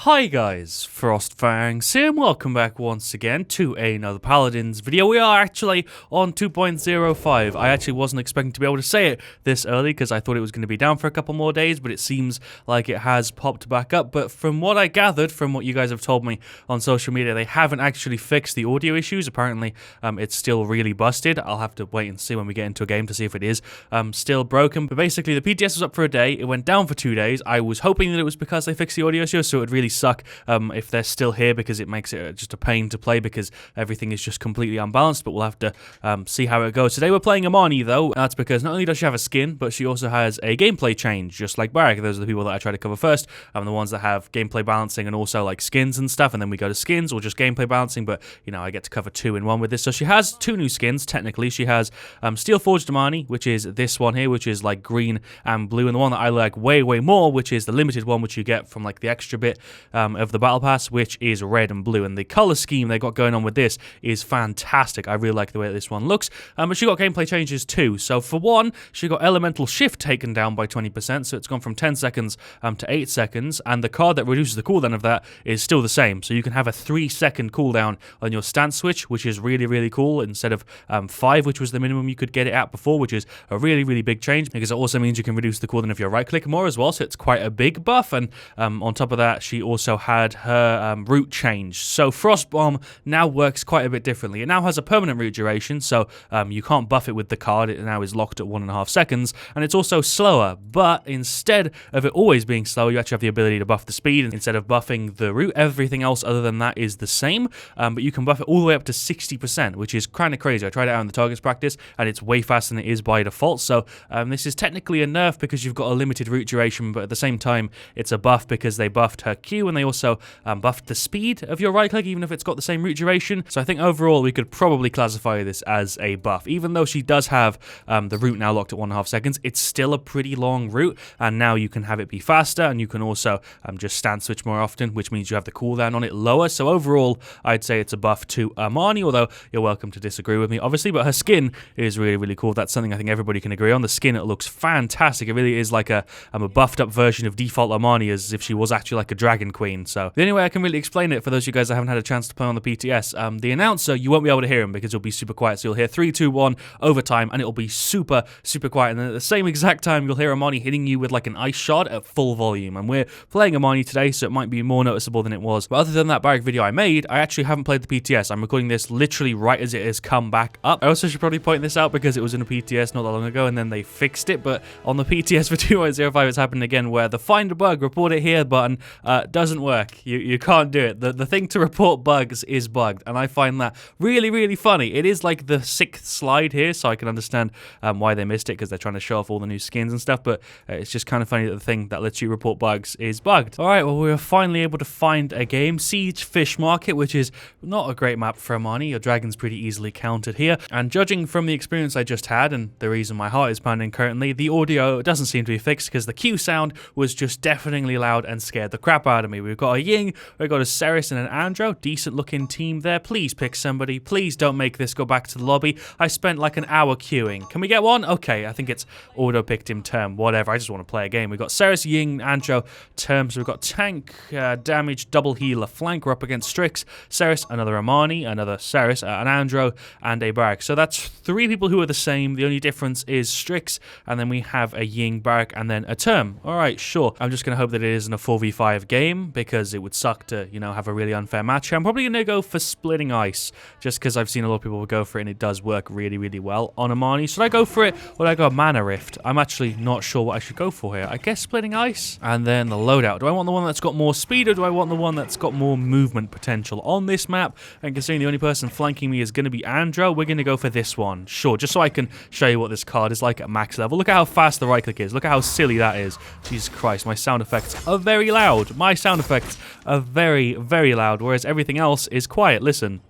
Hi guys, FrostFangs here and welcome back once again to another Paladins video. We are actually on 2.05. I actually wasn't expecting to be able to say it this early because I thought it was going to be down for a couple more days, but it seems like it has popped back up. But from what I gathered, from what you guys have told me on social media, they haven't actually fixed the audio issues. Apparently, it's still really busted. I'll have to wait and see when we get into a game to see if it is still broken. But basically, the PTS was up for a day. It went down for 2 days. I was hoping that it was because they fixed the audio issue, so it would really suck if they're still here, because it makes it just a pain to play because everything is just completely unbalanced. But we'll have to see how it goes. Today we're playing Imani though. That's because not only does she have a skin, but she also has a gameplay change, just like Barak. Those are the people that I try to cover first. The ones that have gameplay balancing and also like skins and stuff, and then we go to skins or just gameplay balancing. But you know, I get to cover 2 in 1 with this. So she has 2 new skins technically. She has Steel Forged Imani, which is this one here, which is like green and blue, and the one that I like way more, which is the limited one, which you get from like the extra bit of the battle pass, which is red and blue. And the color scheme they got going on with this is fantastic. I really like the way this one looks. But she got gameplay changes too. So for one, she got elemental shift taken down by 20%, so it's gone from 10 seconds to 8 seconds, and the card that reduces the cooldown of that is still the same. So you can have a 3-second cooldown on your stance switch, which is really cool, instead of 5, which was the minimum you could get it at before, which is a really big change, because it also means you can reduce the cooldown of your right click more as well, so it's quite a big buff. And on top of that, she also had her route change. So Frost Bomb now works quite a bit differently. It now has a permanent route duration, so you can't buff it with the card. It now is locked at 1.5 seconds, and it's also slower. But instead of it always being slower, you actually have the ability to buff the speed instead of buffing the route. Everything else other than that is the same, but you can buff it all the way up to 60%, which is kind of crazy. I tried it out in the targets practice, and it's way faster than it is by default. So this is technically a nerf because you've got a limited route duration, but at the same time, it's a buff because they buffed her Q, and they also buffed the speed of your right click, even if it's got the same route duration. So I think overall we could probably classify this as a buff. Even though she does have the route now locked at 1.5 seconds, it's still a pretty long route, and now you can have it be faster, and you can also just stand switch more often, which means you have the cooldown on it lower. So overall, I'd say it's a buff to Imani, although you're welcome to disagree with me, obviously, but her skin is really cool. That's something I think everybody can agree on. The skin, it looks fantastic. It really is like a buffed up version of default Imani, as if she was actually like a dragon queen. So the only way I can really explain it for those of you guys that haven't had a chance to play on the PTS, the announcer, you won't be able to hear him because it'll be super quiet. So you'll hear 3, 2, 1 overtime, and it'll be super quiet. And then at the same exact time, you'll hear Imani hitting you with like an ice shot at full volume. And we're playing Imani today, so it might be more noticeable than it was. But other than that Barak video I made, I actually haven't played the PTS. I'm recording this literally right as it has come back up. I also should probably point this out because it was in a PTS not that long ago, and then they fixed it. But on the PTS for 2.05, it's happened again, where the find a bug, report it here button doesn't work. You can't do it. The thing to report bugs is bugged, and I find that really funny. It is like the 6th slide here, so I can understand why they missed it, because they're trying to show off all the new skins and stuff, but it's just kind of funny that the thing that lets you report bugs is bugged. Alright, well, we were finally able to find a game, Siege Fish Market, which is not a great map for Imani. Your dragon's pretty easily countered here, and judging from the experience I just had, and the reason my heart is pounding currently, the audio doesn't seem to be fixed, because the Q sound was just deafeningly loud and scared the crap out of me. We've got a Ying, we've got a Ceres and an Andro, decent looking team there. Please pick somebody. Please don't make this go back to the lobby. I spent like an hour queuing. Can we get one? Okay, I think it's auto-picked him term, whatever. I just want to play a game. We've got Ceres, Ying, Andro, terms. We've got tank, damage, double healer, flank. We're up against Strix, Ceres, another Imani, another Ceres, an Andro, and a Barak. So that's 3 people who are the same. The only difference is Strix, and then we have a Ying, Barak, and then a term. Alright, sure. I'm just going to hope that it isn't a 4v5 game, because it would suck to, you know, have a really unfair match. I'm probably going to go for Splitting Ice, just because I've seen a lot of people go for it, and it does work really well on Imani. Should I go for it, or do I go Mana Rift? I'm actually not sure what I should go for here. I guess Splitting Ice, and then the loadout. Do I want the one that's got more speed, or do I want the one that's got more movement potential on this map? And considering the only person flanking me is going to be Andro, we're going to go for this one. Sure, just so I can show you what this card is like at max level. Look at how fast the right click is. Look at how silly that is. Jesus Christ, my sound effects are very loud. My sound effects are very loud, whereas everything else is quiet. Listen.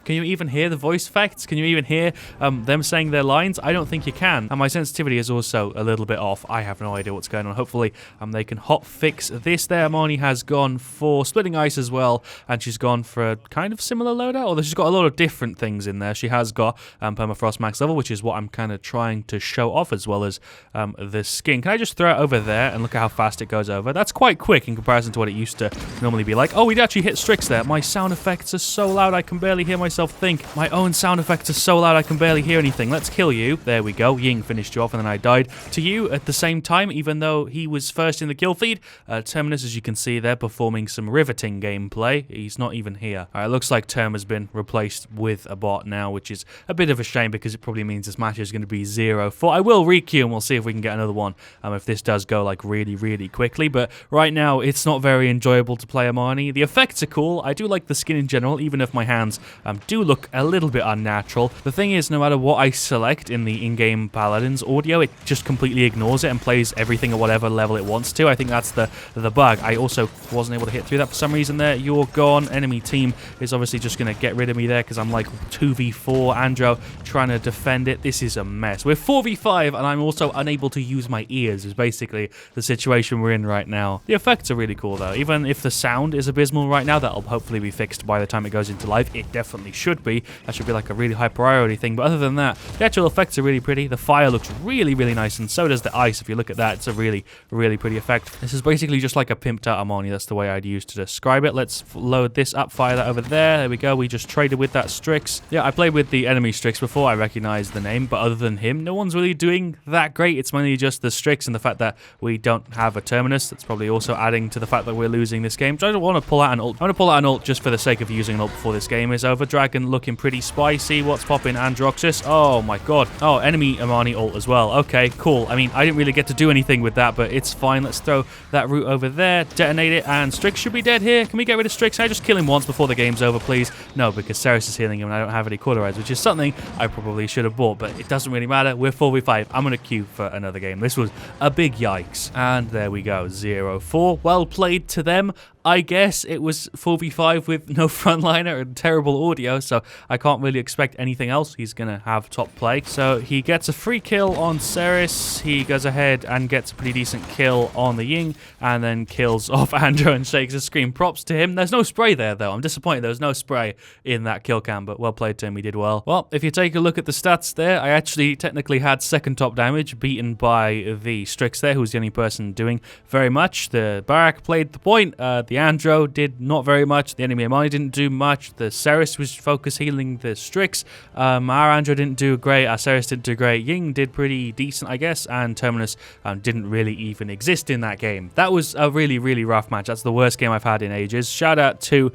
Can you even hear the voice effects? Can you even hear them saying their lines? I don't think you can. And my sensitivity is also a little bit off. I have no idea what's going on. Hopefully they can hot fix this there. Imani has gone for splitting ice as well, and she's gone for a kind of similar loadout, although she's got a lot of different things in there. She has got permafrost max level, which is what I'm kind of trying to show off, as well as the skin. Can I just throw it over there and look at how fast it goes over? That's quite quick in comparison to what it used to normally be like. Oh, we'd actually hit Strix there. My sound effects are so loud I can barely hear myself think. My own sound effects are so loud I can barely hear anything. Let's kill you. There we go. Ying finished you off, and then I died to you at the same time, even though he was first in the kill feed. Terminus, as you can see, they're performing some riveting gameplay. He's not even here. All right, it looks like Term has been replaced with a bot now, which is a bit of a shame because it probably means this match is going to be 0-4. I will re-queue and we'll see if we can get another one if this does go like really, really quickly. But right now, it's not very enjoyable to play Imani. The effects are cool. I do like the skin in general, even if my hands do look a little bit unnatural. The thing is, no matter what I select in the in-game Paladins audio, it just completely ignores it and plays everything at whatever level it wants to. I think that's the bug. I also wasn't able to hit through that for some reason there. You're gone. Enemy team is obviously just going to get rid of me there because I'm like 2v4 Andro trying to defend it. This is a mess. We're 4v5 and I'm also unable to use my ears is basically the situation we're in right now. The effects are really cool though. Even if the sound is abysmal right now, that'll hopefully be fixed by the time it goes into live. It definitely should be. That should be like a really high priority thing. But other than that, the actual effects are really pretty. The fire looks really, really nice, and so does the ice. If you look at that, it's a really, really pretty effect. This is basically just like a pimped out Imani. That's the way I'd use to describe it. Let's load this up, fire that over there. There we go. We just traded with that Strix. Yeah, I played with the enemy Strix before. I recognized the name, but other than him, no one's really doing that great. It's mainly just the Strix and the fact that we don't have a Terminus. That's probably also adding to the fact that we're losing this game. So I don't want to pull out an ult. I want to pull out an ult just for the sake of using an ult before this game is over. Dragon looking pretty spicy. What's popping? Androxus. Oh my god. Oh, enemy Imani ult as well. Okay, cool. I mean, I didn't really get to do anything with that, but it's fine. Let's throw that root over there, detonate it, and Strix should be dead here. Can we get rid of Strix? Can I just kill him once before the game's over, please? No, because Ceres is healing him and I don't have any cauterize, which is something I probably should have bought, but it doesn't really matter. We're 4v5. I'm going to queue for another game. This was a big yikes. And there we go. 0-4. Well played to them. I guess it was 4v5 with no frontliner and terrible audio, so I can't really expect anything else. He's going to have top play. So he gets a free kill on Ceres. He goes ahead and gets a pretty decent kill on the Ying, and then kills off Andrew and shakes a screen. Props to him. There's no spray there, though. I'm disappointed there was no spray in that kill cam, but well played to him. He did well. Well, if you take a look at the stats there, I actually technically had second top damage, beaten by the Strix there, who's the only person doing very much. The Barak played the point. The Andro did not very much. The enemy Imani didn't do much. The Ceres was focus healing the Strix. Our Andro didn't do great. Our Ceres didn't do great. Ying did pretty decent, I guess. And Terminus didn't really even exist in that game. That was a really, really rough match. That's the worst game I've had in ages. Shout out to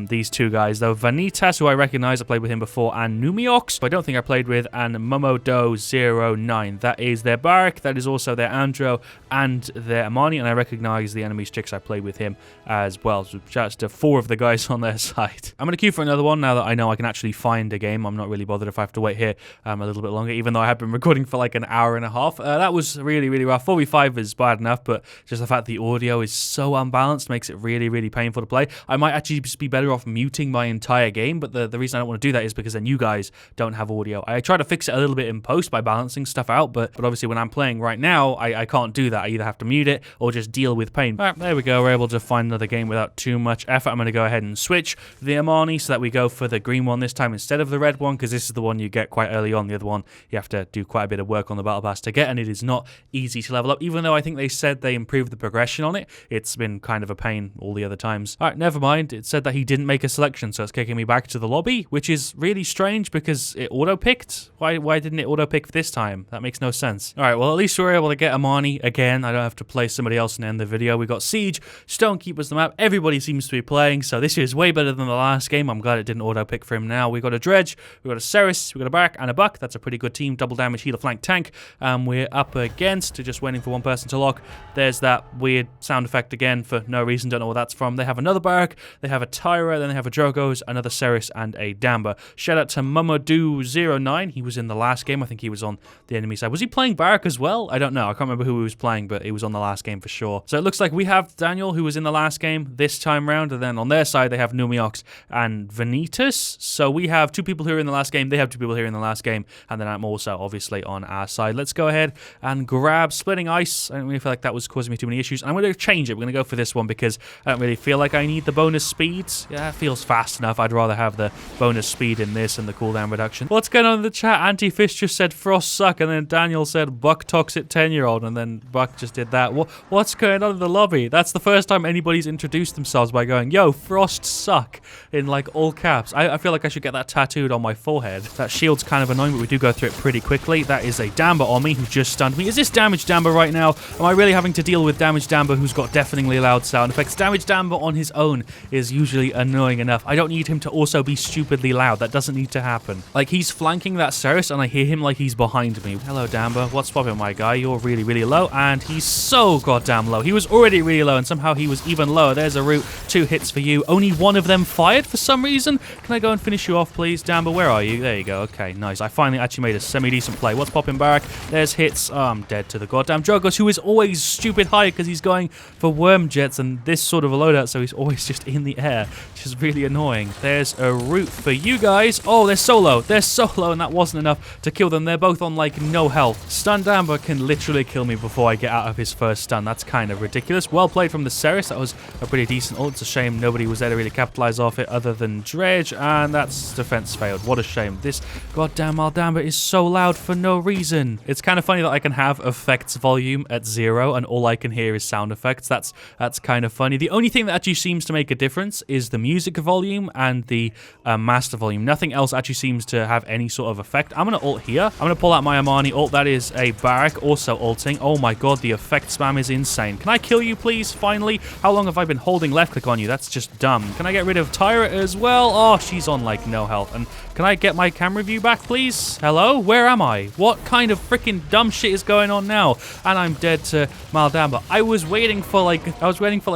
these two guys, though. Vanitas, who I recognize, I played with him before, and Numiox, who I don't think I played with, and Momodo09. That is their Barak. That is also their Andro and their Imani, and I recognize the enemy Strix. I played with him as well. So shouts to 4 of the guys on their side. I'm going to queue for another one now that I know I can actually find a game. I'm not really bothered if I have to wait here a little bit longer, even though I have been recording for like an hour and a half. That was really, really rough. 4v5 is bad enough, but just the fact the audio is so unbalanced makes it really, really painful to play. I might actually just be better off muting my entire game, but the reason I don't want to do that is because then you guys don't have audio. I try to fix it a little bit in post by balancing stuff out, but obviously when I'm playing right now, I can't do that. I either have to mute it or just deal with pain. All right, there we go. We're able to find another game without too much effort. I'm going to go ahead and switch the Imani so that we go for the green one this time instead of the red one, because this is the one you get quite early on. The other one you have to do quite a bit of work on the battle pass to get, and it is not easy to level up, even though I think they said they improved the progression on it. It's been kind of a pain all the other times. All right, never mind. It said that he didn't make a selection, so it's kicking me back to the lobby, which is really strange because it auto-picked. Why didn't it auto-pick this time? That makes no sense. All right, well, at least we were able to get Imani again. I don't have to play somebody else and end the video. We got Siege, Stonekeeper's the map. Everybody seems to be playing, so this is way better than the last game. I'm glad it didn't auto-pick for him now. We got a Dredge, we got a Ceres, we got a Barak and a Buck. That's a pretty good team. Double damage, healer, flank, tank. We're up against, just waiting for one person to lock. There's that weird sound effect again for no reason. Don't know what that's from. They have another Barak, they have a Tyra, then they have a Drogos, another Ceres, and a Damba. Shout out to Momodo09. He was in the last game. I think he was on the enemy side. Was he playing Barak as well? I don't know. I can't remember who he was playing, but he was on the last game for sure. So it looks like we have Daniel, who was in the last last game this time round. And then on their side, they have Numiox and Vanitas. So we have 2 people here in the last game. They have 2 people here in the last game. And then I'm also obviously on our side. Let's go ahead and grab Splitting Ice. I don't really feel like that was causing me too many issues. I'm going to change it. We're going to go for this one because I don't really feel like I need the bonus speeds. Yeah, it feels fast enough. I'd rather have the bonus speed in this and the cooldown reduction. What's going on in the chat? Anti-Fish just said Frost suck, and then Daniel said Buck toxic 10-year-old, and then Buck just did that. What's going on in the lobby? That's the first time anybody's introduced themselves by going, yo, Frost suck, in like all caps. I feel like I should get that tattooed on my forehead. That shield's kind of annoying, but we do go through it pretty quickly. That is a Damba on me who just stunned me. Is this Damage Damba right now? Am I really having to deal with Damage Damba who's got deafeningly loud sound effects? Damage Damba on his own is usually annoying enough. I don't need him to also be stupidly loud. That doesn't need to happen. Like, he's flanking that Ceres and I hear him like he's behind me. Hello, Damba. What's poppin', my guy? You're really, really low, and he's so goddamn low. He was already really low, and somehow he was even lower. There's a root. 2 hits for you. Only one of them fired for some reason. Can I go and finish you off, please? Damba, where are you? There you go. Okay, nice. I finally actually made a semi-decent play. What's poppin', Barak? There's hits. Oh, I'm dead to the goddamn Drogos, who is always stupid high because he's going for worm jets and this sort of a loadout, so he's always just in the air, which is really annoying. There's a root for you guys. Oh, they're solo. They're solo, and that wasn't enough to kill them. They're both on, like, no health. Stun Damba can literally kill me before I get out of his first stun. That's kind of ridiculous. Well played from the Ceres. That was a pretty decent ult. It's a shame nobody was there to really capitalize off it other than Dredge, and that's defense failed. What a shame. This goddamn Aldamba is so loud for no reason. It's kind of funny that I can have effects volume at 0 and all I can hear is sound effects. That's kind of funny. The only thing that actually seems to make a difference is the music volume and the master volume. Nothing else actually seems to have any sort of effect. I'm going to ult here. I'm going to pull out my Imani ult. That is a Barak also ulting. Oh my god, the effect spam is insane. Can I kill you, please, finally? How long have I been holding left click on you? That's just dumb. Can I get rid of Tyra as well? Oh, she's on, like, no health. And can I get my camera view back, please? Hello? Where am I? What kind of freaking dumb shit is going on now? And I'm dead to Maldamba. I was waiting for like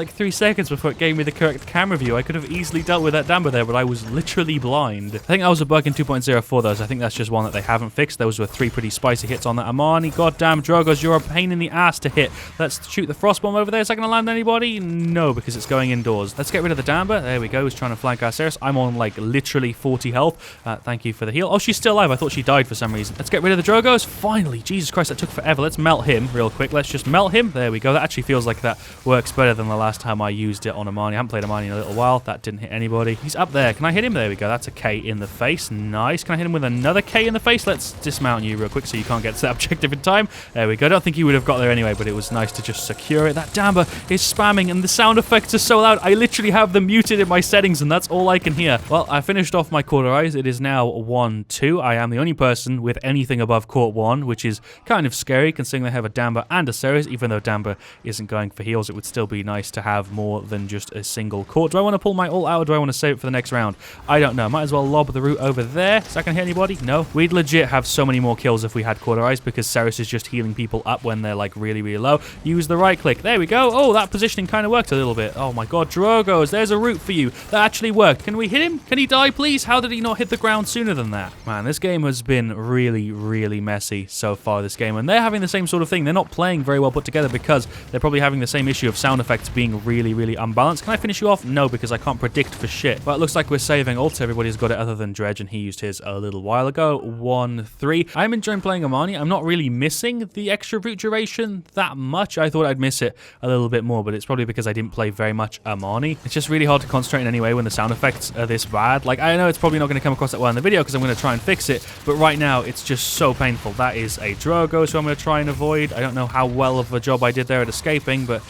3 seconds before it gave me the correct camera view. I could have easily dealt with that Damba there, but I was literally blind. I think that was a bug in 2.04 though, so I think that's just one that they haven't fixed. Those were 3 pretty spicy hits on that Imani. Goddamn Drogos, you're a pain in the ass to hit. Let's shoot the frost bomb over there. Is that going to land anybody? No, because it's going indoors. Let's get rid of the Damba. There we go. He's trying to flank our Ceres. I'm on like literally 40 health. Thank you for the heal. Oh, she's still alive. I thought she died for some reason. Let's get rid of the Drogos. Finally. Jesus Christ, that took forever. Let's melt him real quick. Let's just melt him. There we go. That actually feels like that works better than the last time I used it on Imani. I haven't played Imani in a little while. That didn't hit anybody. He's up there. Can I hit him? There we go. That's a K in the face. Nice. Can I hit him with another K in the face? Let's dismount you real quick so you can't get to that objective in time. There we go. I don't think you would have got there anyway, but it was nice to just secure it. That Damba is spamming and the sound effects are so loud. I literally have them muted in my settings and that's all I can hear. Well, I finished off my Cauterize. It is now 1-2. I am the only person with anything above Court 1, which is kind of scary considering they have a Damba and a Ceres. Even though Damba isn't going for heals, it would still be nice to have more than just a single Court. Do I want to pull my ult out or do I want to save it for the next round? I don't know. Might as well lob the root over there. Is that going to hit anybody? No. We'd legit have so many more kills if we had Cauterize because Ceres is just healing people up when they're like really, really low. Use the right click. There we go. Oh, that positioning kind of worked a little bit. Oh my god, Drogos, there's a root for you. That actually worked. Can we hit him? Can he die, please? How did he not hit the ground sooner than that? Man, this game has been really, really messy so far this game, and they're having the same sort of thing. They're not playing very well put together because they're probably having the same issue of sound effects being really, really unbalanced. Can I finish you off? No, because I can't predict for shit. But it looks like we're saving ult. Everybody's got it other than Dredge, and he used his a little while ago. 1-3. I'm enjoying playing Imani. I'm not really missing the extra root duration that much. I thought I'd miss it a little bit more, but it's probably because I didn't play very much Imani. It's just really hard to concentrate in any way when the sound effects are this bad. Like, I know it's probably not going to come across that well in the video because I'm going to try and fix it, but right now it's just so painful. That is a Drogo, so I'm going to try and avoid. I don't know how well of a job I did there at escaping, but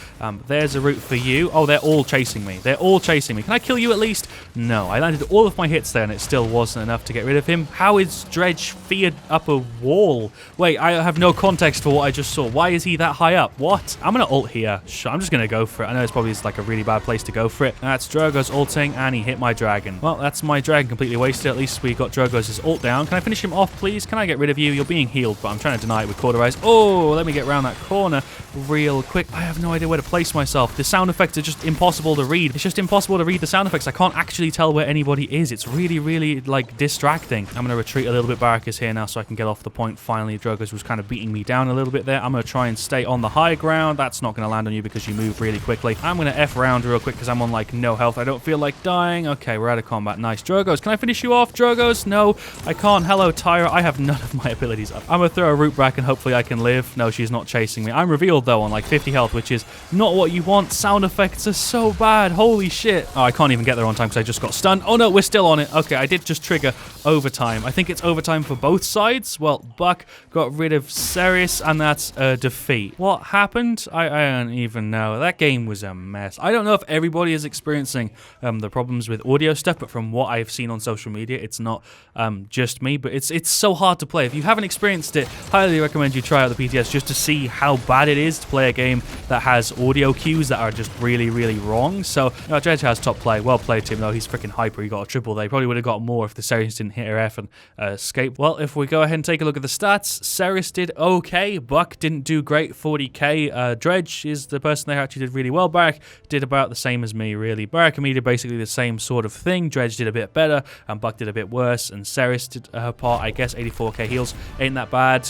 there's a route for you. Oh, they're all chasing me. They're all chasing me. Can I kill you at least? No. I landed all of my hits there and it still wasn't enough to get rid of him. How is Dredge feared up a wall? Wait, I have no context for what I just saw. Why is he that high up? What? I'm going to ult here. I'm just going to go for it. I know it's probably like a really bad place to go for it. That's Drogo's ulting and he hit my dragon. Well, that's my dragon completely wasted. At least we got Drogo's ult down. Can I finish him off, please? Can I get rid of you? You're being healed, but I'm trying to deny it with Cauterize. Oh, let me get around that corner real quick. I have no idea where to place myself. The sound effects are just impossible to read. It's just impossible to read the sound effects. I can't actually tell where anybody is. It's really, really, like, distracting. I'm going to retreat a little bit. Barak is here now so I can get off the point. Finally, Drogo's was kind of beating me down a little bit there. I'm going to try and stay on the high ground. That's not going to land on you because you move really quickly. I'm going to F around real quick because I'm on, like, no health. I don't feel like dying. Okay, we're out of combat. Nice. Drogos, can I finish you off, Drogos? No, I can't. Hello, Tyra. I have none of my abilities up. I'm going to throw a root back and hopefully I can live. No, she's not chasing me. I'm revealed, though, on, like, 50 health, which is not what you want. Sound effects are so bad. Holy shit. Oh, I can't even get there on time because I just got stunned. Oh, no, we're still on it. Okay, I did just trigger overtime. I think it's overtime for both sides. Well, Buck got rid of Ceres, and that's a defeat. What happened? I don't even know. That game was a mess. I don't know if everybody is experiencing the problems with audio stuff, but from what I've seen on social media, it's not just me, but it's so hard to play. If you haven't experienced it, highly recommend you try out the PTS just to see how bad it is to play a game that has audio cues that are just really, really wrong. So, Dredge has top play. Well played, Tim, though. He's freaking hyper. He got a triple there. He probably would have got more if the Ceres didn't hit her F and escape. Well, if we go ahead and take a look at the stats, Ceres did okay. Buck didn't do great, 40k. Dredge is the person that actually did really well. Barak did about the same as me, really. Barak and me did basically the same sort of thing. Dredge did a bit better, and Buck did a bit worse, and Ceres did her part, I guess. 84k heals ain't that bad.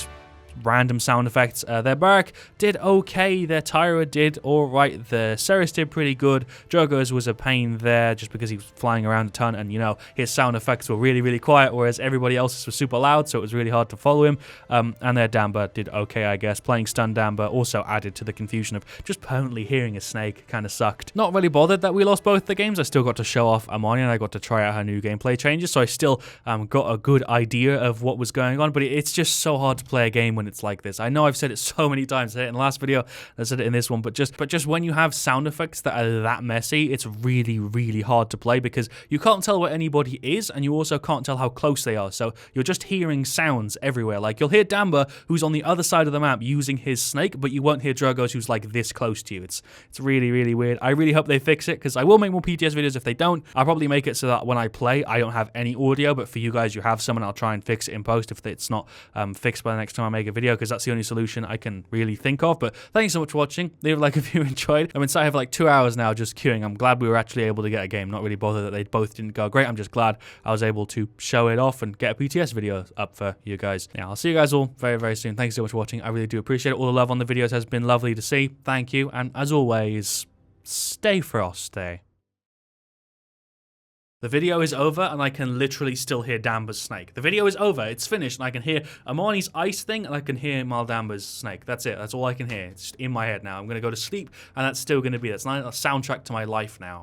Random sound effects. Their Barak did okay. Their Tyra did alright. The Ceres did pretty good. Drogo's was a pain there just because he was flying around a ton and, you know, his sound effects were really, really quiet, whereas everybody else's was super loud, so it was really hard to follow him. And their Damba did okay, I guess. Playing stun Damba also added to the confusion of just permanently hearing a snake. Kind of sucked. Not really bothered that we lost both the games. I still got to show off Imani and I got to try out her new gameplay changes, so I still got a good idea of what was going on, but it's just so hard to play a game when it's like this. I know I've said it so many times. I said it in the last video, I said it in this one, but just when you have sound effects that are that messy, it's really, really hard to play because you can't tell where anybody is and you also can't tell how close they are. So you're just hearing sounds everywhere. Like you'll hear Damba, who's on the other side of the map using his snake, but you won't hear Drogos, who's like this close to you. It's really, really weird. I really hope they fix it because I will make more PTS videos. If they don't, I'll probably make it so that when I play, I don't have any audio, but for you guys, you have some, and I'll try and fix it in post if it's not fixed by the next time I make a video, because that's the only solution I can really think of. But thank you so much for watching. Leave a like if you enjoyed. I'm inside for like 2 hours now just queuing. I'm glad we were actually able to get a game. Not really bothered that they both didn't go great. I'm just glad I was able to show it off and get a PTS video up for you guys. Yeah, I'll see you guys all very, very soon. Thank you so much for watching. I really do appreciate it. All the love on the videos has been lovely to see. Thank you. And as always, stay frosty. The video is over and I can literally still hear Damba's snake. The video is over, it's finished, and I can hear Imani's ice thing and I can hear Maldamba's snake. That's it, that's all I can hear. It's just in my head now. I'm going to go to sleep and that's still going to be, that's not a soundtrack to my life now.